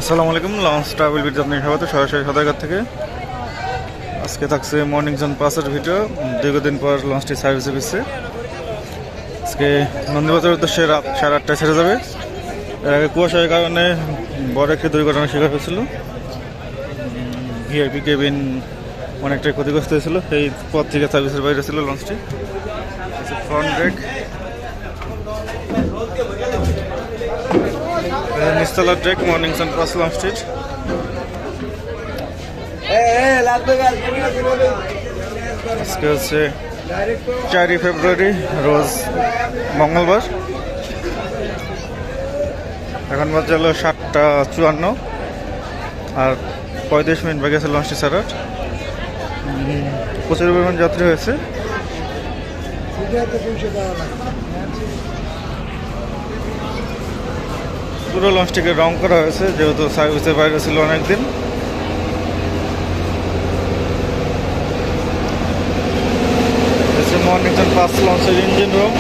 আসসালামু আলাইকুম। Launch travel video আপনি স্বাগত সরাসরি সদাইঘাট থেকে। আজকে থাকছে মর্নিং জন পাসের ভিডিও। দীর্ঘদিন পর লঞ্চটি সার্ভিসে ফিরছে। আজকে নন্দীবাজার উদ্দেশ্যে রাত 8:30টায় ছেড়ে যাবে। এর আগে কুয়াশার কারণে বড় একটি দুর্ঘটনার শিকার হয়েছিল। ভিআইপি কেবিন অনেকটাই ক্ষতিগ্রস্ত হয়েছিল। এই পথ থেকে সার্ভিসের বাইরে ছিল লঞ্চটি। ফ্রন্ট ব্রেক, নিচতলা ড্রেক, মর্নিং সান পাস লঞ্চটির। আজকে হচ্ছে 4 ফেব্রুয়ারি, রোজ মঙ্গলবার। এখন বাজে হলো 7:54 আর 35 মিনিট বাকি আছে লঞ্চটি ছাড়ার। প্রচুর পরিমাণ যাত্রী হয়েছে। পুরো লঞ্চটিকে রং করা হয়েছে যেহেতু সার্ভিসের বাইরে ছিল অনেকদিন। মর্নিং সান পাস লঞ্চের ইঞ্জিন রুম।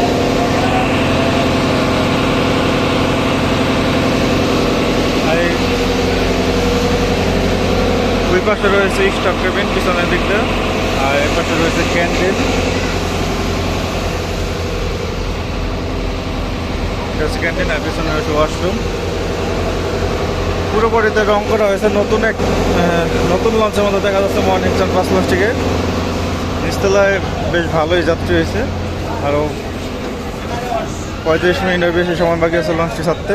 ওই পাশে রয়েছে স্টাফ কেবিন পিছনের দিকটা, আর এর পাশে রয়েছে ক্যান্টিন। ক্যান্টিন আর পিছনে রয়েছে ওয়াশরুম। পুরোপুরিতে রং করা হয়েছে। নতুন লঞ্চের মধ্যে দেখা যাচ্ছে মর্নিং সান পাস লঞ্চটিকে। নিচতলায় বেশ ভালোই যাত্রী হয়েছে। আরও 35 মিনিটের বেশি সময় বাকি আছে লঞ্চটি ছাড়তে।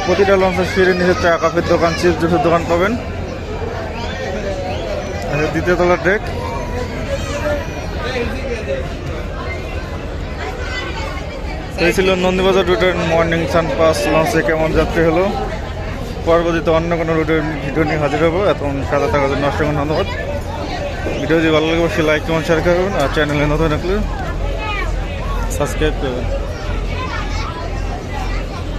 প্রতিটা লঞ্চের সিঁড়ির নিচে চা কফির দোকান, চিপস জুসের দোকান পাবেন। দ্বিতীয় তলার ডেক। এই ছিল নন্দীবাজার রুটের মর্নিং সান পাস লঞ্চে কেমন যাত্রী হলো। পরবর্তীতে অন্য কোনো রুটের ভিডিও নিয়ে হাজির হবো। এতক্ষণ সাথে থাকার জন্য অসংখ্য ধন্যবাদ। ভিডিও যদি ভালো লাগে অবশ্যই লাইক কমেন্ট শেয়ার করবেন, আর চ্যানেলে নতুন রাখলে সাবস্ক্রাইব করবেন।